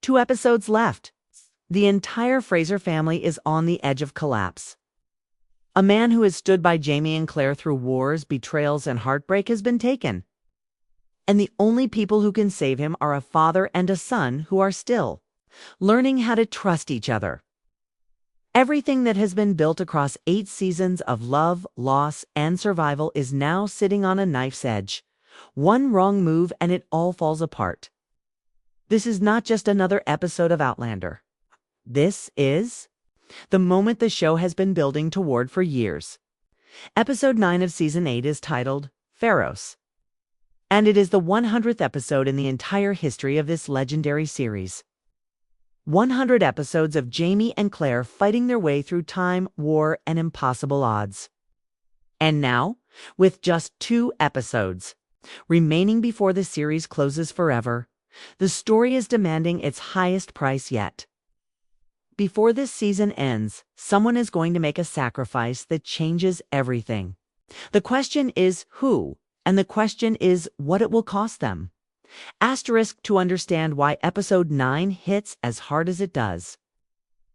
2 episodes left. The entire Fraser family is on the edge of collapse. A man who has stood by Jamie and Claire through wars, betrayals, and heartbreak has been taken. And the only people who can save him are a father and a son who are still learning how to trust each other. Everything that has been built across 8 seasons of love, loss, and survival is now sitting on a knife's edge. One wrong move and it all falls apart. This is not just another episode of Outlander. This is the moment the show has been building toward for years. Episode 9 of Season 8 is titled Pharos, and it is the 100th episode in the entire history of this legendary series. 100 episodes of Jamie and Claire fighting their way through time, war, and impossible odds. And now, with just 2 episodes remaining before the series closes forever, the story is demanding its highest price yet. Before this season ends, someone is going to make a sacrifice that changes everything. The question is who, and the question is what it will cost them. Asterisk to understand why episode 9 hits as hard as it does.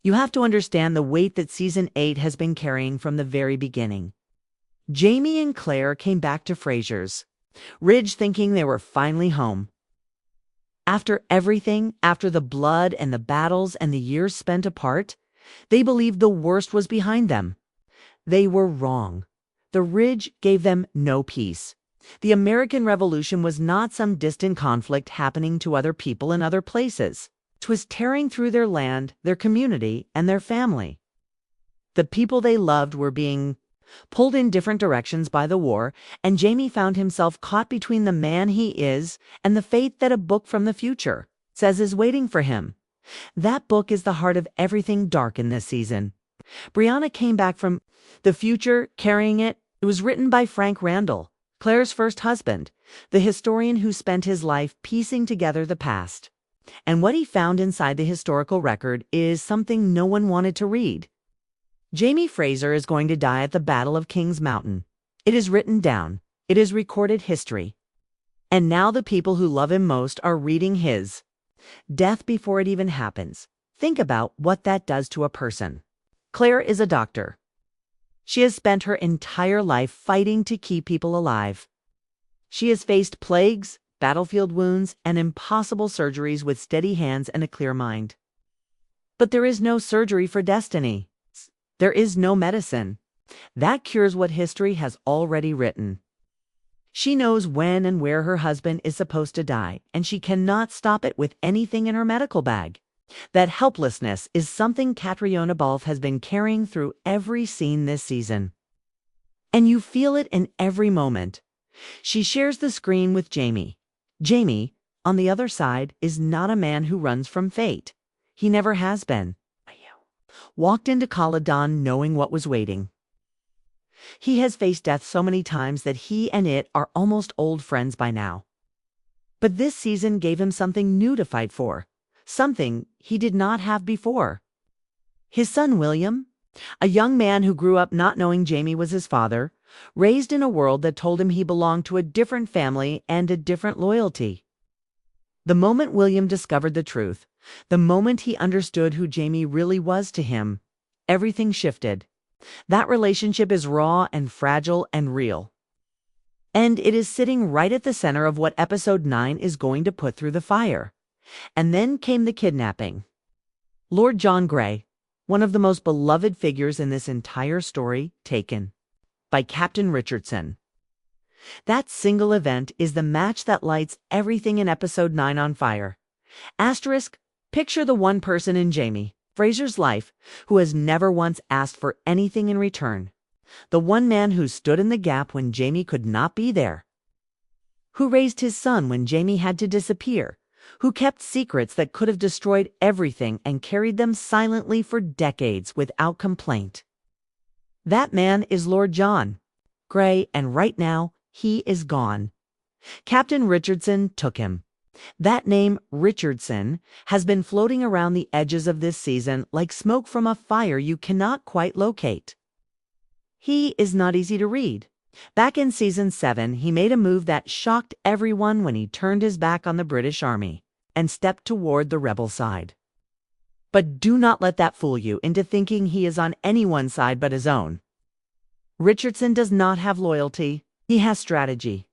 You have to understand the weight that season 8 has been carrying from the very beginning. Jamie and Claire came back to Fraser's Ridge thinking they were finally home. After everything, after the blood and the battles and the years spent apart, they believed the worst was behind them. They were wrong. The Ridge gave them no peace. The American Revolution was not some distant conflict happening to other people in other places. It was tearing through their land, their community, and their family. The people they loved were being pulled in different directions by the war, and Jamie found himself caught between the man he is and the fate that a book from the future says is waiting for him. That book is the heart of everything dark in this season. Brianna came back from the future carrying it. It was written by Frank Randall, Claire's first husband, the historian who spent his life piecing together the past. And what he found inside the historical record is something no one wanted to read. Jamie Fraser is going to die at the Battle of Kings Mountain. It is written down. It is recorded history. And now the people who love him most are reading his death before it even happens. Think about what that does to a person. Claire is a doctor. She has spent her entire life fighting to keep people alive. She has faced plagues, battlefield wounds, and impossible surgeries with steady hands and a clear mind. But there is no surgery for destiny. There is no medicine that cures what history has already written. She knows when and where her husband is supposed to die, and she cannot stop it with anything in her medical bag. That helplessness is something Catriona Balfe has been carrying through every scene this season. And you feel it in every moment. She shares the screen with Jamie. Jamie, on the other side, is not a man who runs from fate. He never has been. Walked into Caladon knowing what was waiting. He has faced death so many times that he and it are almost old friends by now. But this season gave him something new to fight for, something he did not have before. His son William, a young man who grew up not knowing Jamie was his father, raised in a world that told him he belonged to a different family and a different loyalty. The moment William discovered the truth, the moment he understood who Jamie really was to him, everything shifted. That relationship is raw and fragile and real. And it is sitting right at the center of what episode 9 is going to put through the fire. And then came the kidnapping. Lord John Grey, one of the most beloved figures in this entire story, taken by Captain Richardson. That single event is the match that lights everything in episode 9 on fire. Asterisk, picture the one person in Jamie Fraser's life who has never once asked for anything in return. The one man who stood in the gap when Jamie could not be there. Who raised his son when Jamie had to disappear. Who kept secrets that could have destroyed everything and carried them silently for decades without complaint. That man is Lord John Grey, and right now, he is gone. Captain Richardson took him. That name, Richardson, has been floating around the edges of this season like smoke from a fire you cannot quite locate. He is not easy to read. Back in season 7, he made a move that shocked everyone when he turned his back on the British Army and step toward the rebel side. But do not let that fool you into thinking he is on anyone's side but his own. Richardson does not have loyalty. He has strategy.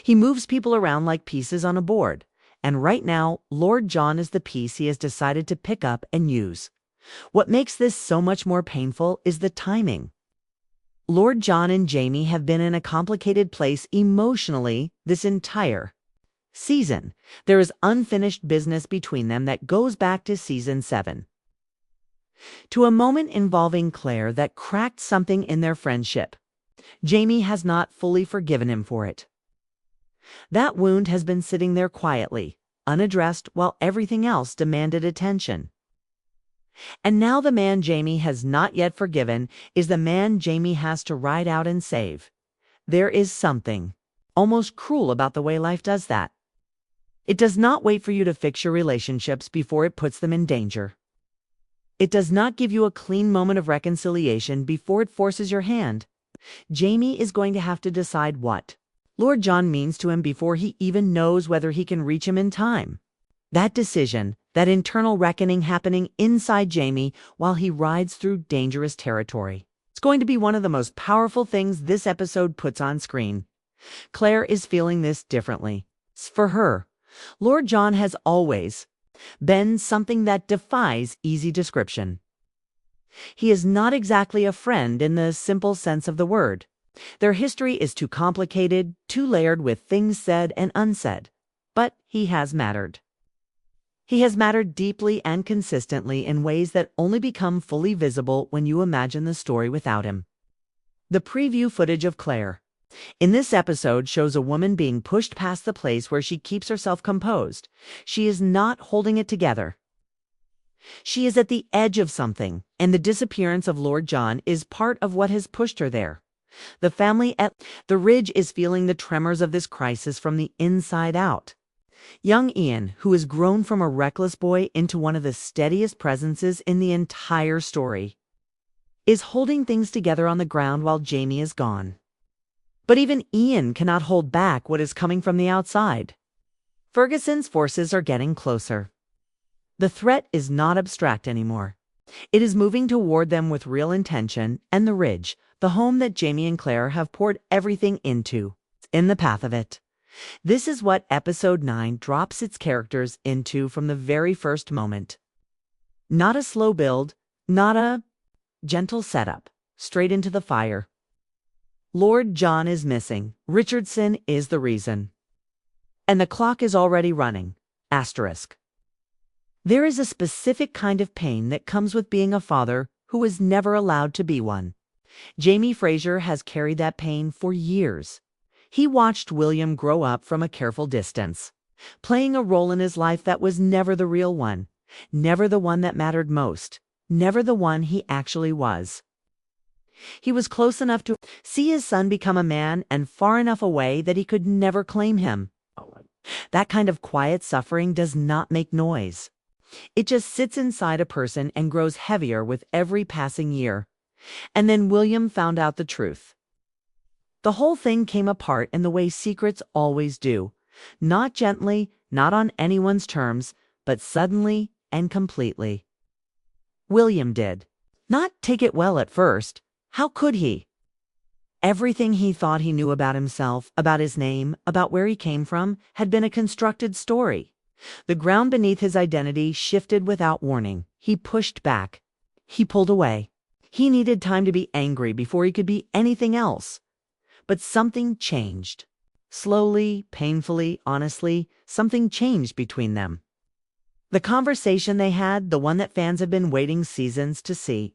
He moves people around like pieces on a board. And right now, Lord John is the piece he has decided to pick up and use. What makes this so much more painful is the timing. Lord John and Jamie have been in a complicated place emotionally this entire season. There is unfinished business between them that goes back to season 7. To a moment involving Claire that cracked something in their friendship. Jamie has not fully forgiven him for it. That wound has been sitting there quietly, unaddressed, while everything else demanded attention. And now the man Jamie has not yet forgiven is the man Jamie has to ride out and save. There is something almost cruel about the way life does that. It does not wait for you to fix your relationships before it puts them in danger. It does not give you a clean moment of reconciliation before it forces your hand. Jamie is going to have to decide what Lord John means to him before he even knows whether he can reach him in time. That decision, that internal reckoning happening inside Jamie while he rides through dangerous territory. It's going to be one of the most powerful things this episode puts on screen. Claire is feeling this differently. For her, Lord John has always been something that defies easy description. He is not exactly a friend in the simple sense of the word. Their history is too complicated, too layered with things said and unsaid. But he has mattered. He has mattered deeply and consistently in ways that only become fully visible when you imagine the story without him. The preview footage of Claire in this episode shows a woman being pushed past the place where she keeps herself composed. She is not holding it together. She is at the edge of something, and the disappearance of Lord John is part of what has pushed her there. The family at the Ridge is feeling the tremors of this crisis from the inside out. Young Ian, who has grown from a reckless boy into one of the steadiest presences in the entire story, is holding things together on the ground while Jamie is gone. But even Ian cannot hold back what is coming from the outside. Ferguson's forces are getting closer. The threat is not abstract anymore. It is moving toward them with real intention, and the Ridge, the home that Jamie and Claire have poured everything into, is in the path of it. This is what Episode 9 drops its characters into from the very first moment. Not a slow build, not a gentle setup, straight into the fire. Lord John is missing. Richardson is the reason. And the clock is already running. Asterisk. There is a specific kind of pain that comes with being a father who was never allowed to be one. Jamie Fraser has carried that pain for years. He watched William grow up from a careful distance, playing a role in his life that was never the real one, never the one that mattered most, never the one he actually was. He was close enough to see his son become a man and far enough away that he could never claim him. That kind of quiet suffering does not make noise. It just sits inside a person and grows heavier with every passing year. And then William found out the truth. The whole thing came apart in the way secrets always do. Not gently, not on anyone's terms, but suddenly and completely. William did not take it well at first. How could he? Everything he thought he knew about himself, about his name, about where he came from, had been a constructed story. The ground beneath his identity shifted without warning. He pushed back. He pulled away. He needed time to be angry before he could be anything else. But something changed. Slowly, painfully, honestly, something changed between them. The conversation they had, the one that fans have been waiting seasons to see.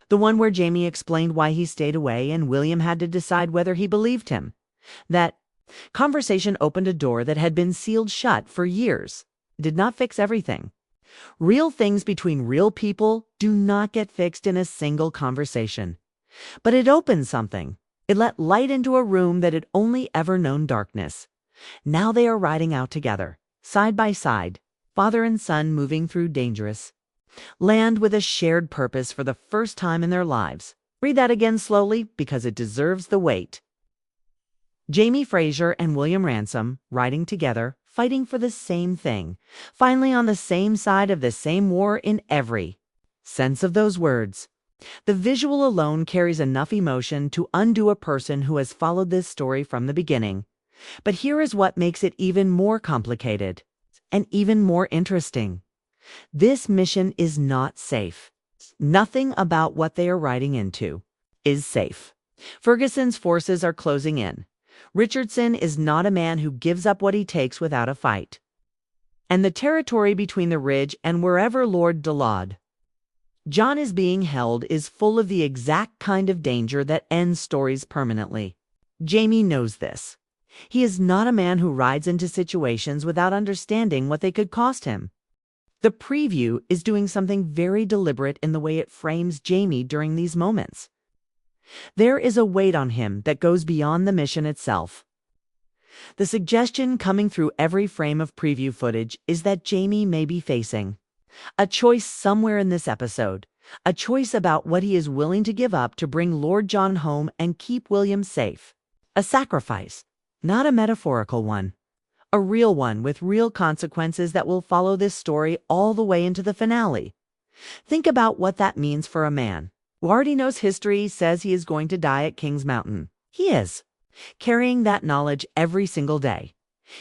The one where Jamie explained why he stayed away and William had to decide whether he believed him. That conversation opened a door that had been sealed shut for years. It did not fix everything. Real things between real people do not get fixed in a single conversation. But it opened something. It let light into a room that had only ever known darkness. Now they are riding out together, side by side, father and son moving through dangerous land with a shared purpose for the first time in their lives. Read that again slowly because it deserves the weight. Jamie Fraser and William Ransom riding together, fighting for the same thing, finally on the same side of the same war in every sense of those words. The visual alone carries enough emotion to undo a person who has followed this story from the beginning. But here is what makes it even more complicated and even more interesting. This mission is not safe. Nothing about what they are riding into is safe. Ferguson's forces are closing in. Richardson is not a man who gives up what he takes without a fight. And the territory between the ridge and wherever Lord Dalad John is being held is full of the exact kind of danger that ends stories permanently. Jaime knows this. He is not a man who rides into situations without understanding what they could cost him. The preview is doing something very deliberate in the way it frames Jaime during these moments. There is a weight on him that goes beyond the mission itself. The suggestion coming through every frame of preview footage is that Jaime may be facing a choice somewhere in this episode, a choice about what he is willing to give up to bring Lord John home and keep William safe. A sacrifice, not a metaphorical one. A real one with real consequences that will follow this story all the way into the finale. Think about what that means for a man who already knows history says he is going to die at King's Mountain. He is, carrying that knowledge every single day.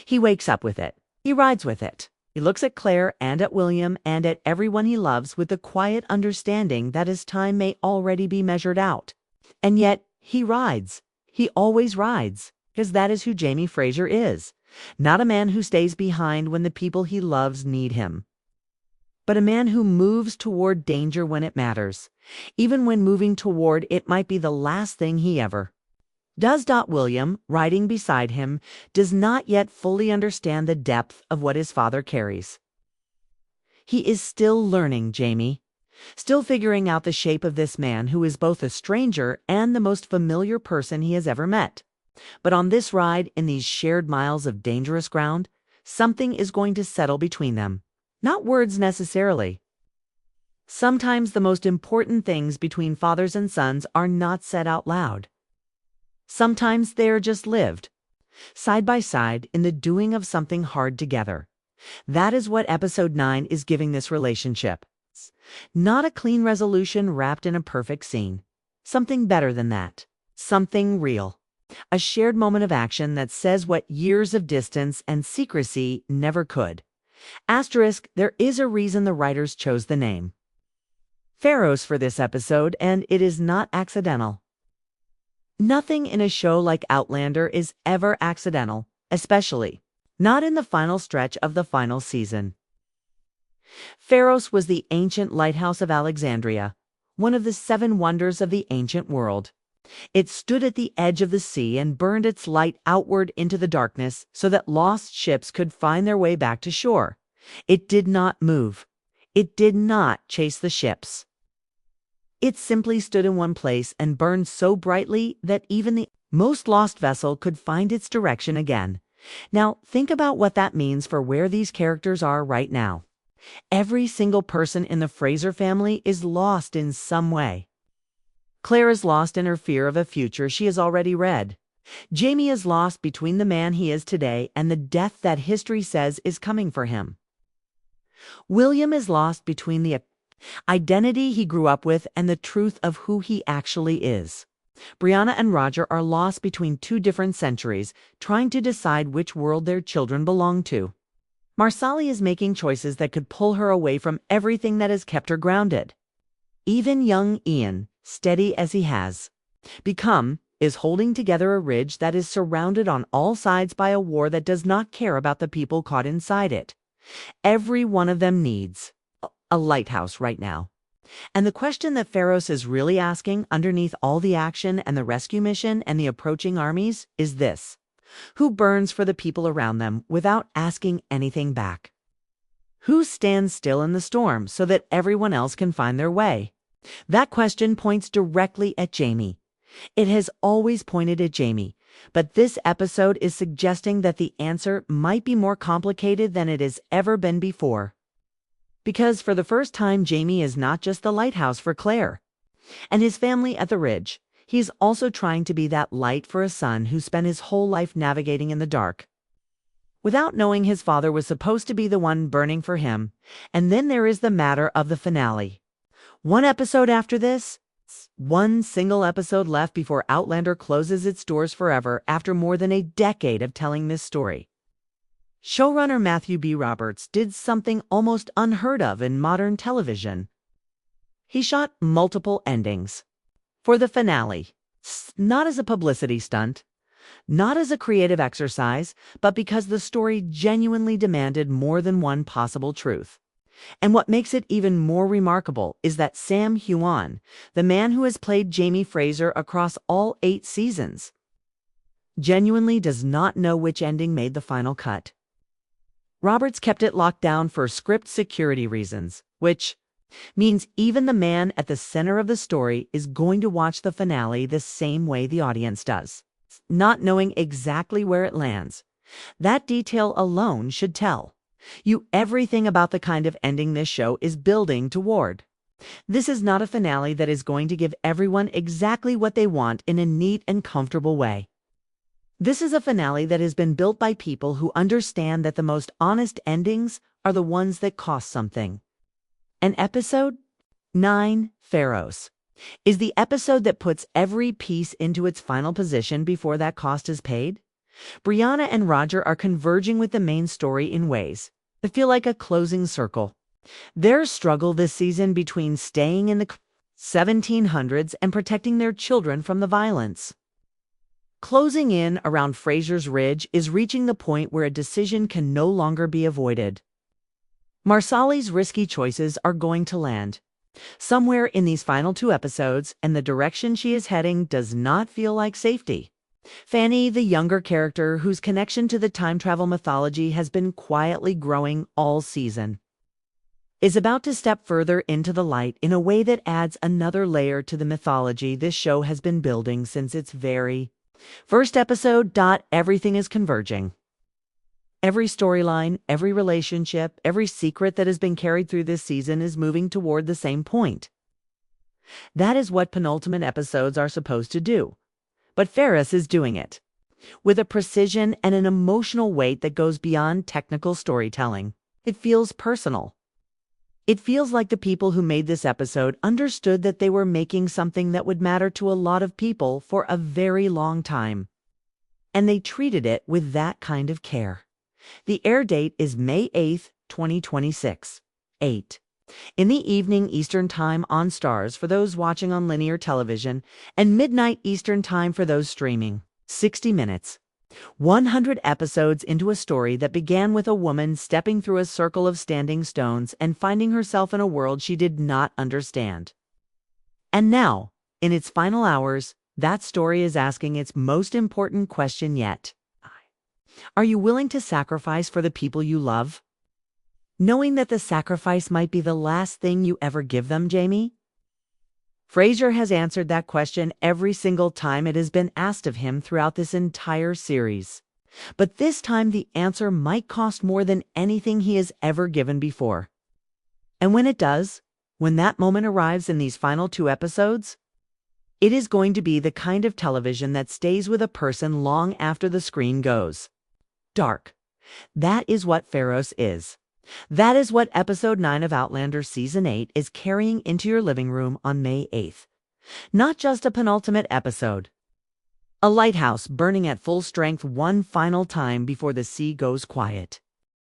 He wakes up with it. He rides with it. He looks at Claire and at William and at everyone he loves with the quiet understanding that his time may already be measured out. And yet, he rides. He always rides, because that is who Jaime Fraser is. Not a man who stays behind when the people he loves need him, but a man who moves toward danger when it matters, even when moving toward it might be the last thing he ever does. William, riding beside him, does not yet fully understand the depth of what his father carries. He is still learning, Jaime, still figuring out the shape of this man who is both a stranger and the most familiar person he has ever met. But on this ride, in these shared miles of dangerous ground, something is going to settle between them. Not words necessarily. Sometimes the most important things between fathers and sons are not said out loud. Sometimes they are just lived, side by side in the doing of something hard together. That is what episode 9 is giving this relationship. Not a clean resolution wrapped in a perfect scene. Something better than that. Something real. A shared moment of action that says what years of distance and secrecy never could. Asterisk, there is a reason the writers chose the name Pharos for this episode, and it is not accidental. Nothing in a show like Outlander is ever accidental, especially not in the final stretch of the final season. Pharos was the ancient lighthouse of Alexandria, one of the 7 wonders of the ancient world. It stood at the edge of the sea and burned its light outward into the darkness so that lost ships could find their way back to shore. It did not move. It did not chase the ships. It simply stood in one place and burned so brightly that even the most lost vessel could find its direction again. Now, think about what that means for where these characters are right now. Every single person in the Fraser family is lost in some way. Claire is lost in her fear of a future she has already read. Jaime is lost between the man he is today and the death that history says is coming for him. William is lost between the identity he grew up with and the truth of who he actually is. Brianna and Roger are lost between 2 different centuries, trying to decide which world their children belong to. Marsali is making choices that could pull her away from everything that has kept her grounded. Even young Ian, steady as he has become, is holding together a ridge that is surrounded on all sides by a war that does not care about the people caught inside it. Every one of them needs a lighthouse right now. And the question that Pharos is really asking underneath all the action and the rescue mission and the approaching armies is this: who burns for the people around them without asking anything back? Who stands still in the storm so that everyone else can find their way? That question points directly at Jaime. It has always pointed at Jaime, but this episode is suggesting that the answer might be more complicated than it has ever been before. Because for the first time, Jaime is not just the lighthouse for Claire and his family at the Ridge. He's also trying to be that light for a son who spent his whole life navigating in the dark. without knowing his father was supposed to be the one burning for him. And then there is the matter of the finale. One episode after this, one single episode left before Outlander closes its doors forever after more than a decade of telling this story. Showrunner Matthew B. Roberts did something almost unheard of in modern television. He shot multiple endings for the finale, not as a publicity stunt, not as a creative exercise, but because the story genuinely demanded more than one possible truth. And what makes it even more remarkable is that Sam Heughan, the man who has played Jamie Fraser across all 8 seasons, genuinely does not know which ending made the final cut. Roberts kept it locked down for script security reasons, which means even the man at the center of the story is going to watch the finale the same way the audience does, not knowing exactly where it lands. That detail alone should tell you everything about the kind of ending this show is building toward. This is not a finale that is going to give everyone exactly what they want in a neat and comfortable way. This is a finale that has been built by people who understand that the most honest endings are the ones that cost something. And episode 9, Pharos, is the episode that puts every piece into its final position before that cost is paid. Brianna and Roger are converging with the main story in ways that feel like a closing circle. Their struggle this season between staying in the 1700s and protecting their children from the violence. Closing in around Fraser's Ridge is reaching the point where a decision can no longer be avoided. Marsali's risky choices are going to land somewhere in these final 2 episodes, and the direction she is heading does not feel like safety. Fanny, the younger character whose connection to the time travel mythology has been quietly growing all season, is about to step further into the light in a way that adds another layer to the mythology this show has been building since its very first episode. Everything is converging. Every storyline, every relationship, every secret that has been carried through this season is moving toward the same point. That is what penultimate episodes are supposed to do. But Pharos is doing it with a precision and an emotional weight that goes beyond technical storytelling. It feels personal. It feels like the people who made this episode understood that they were making something that would matter to a lot of people for a very long time. And they treated it with that kind of care. The air date is May 8th, 2026, 8 in the evening Eastern Time on Stars for those watching on linear television, and midnight Eastern Time for those streaming. 60 minutes. 100 episodes into a story that began with a woman stepping through a circle of standing stones and finding herself in a world she did not understand. And now, in its final hours, that story is asking its most important question yet. Are you willing to sacrifice for the people you love? Knowing that the sacrifice might be the last thing you ever give them, Jamie? Fraser has answered that question every single time it has been asked of him throughout this entire series. But this time the answer might cost more than anything he has ever given before. And when it does, when that moment arrives in these final 2 episodes, it is going to be the kind of television that stays with a person long after the screen goes dark. That is what Pharos is. That is what episode 9 of Outlander season 8 is carrying into your living room on May 8th. Not just a penultimate episode. A lighthouse burning at full strength one final time before the sea goes quiet.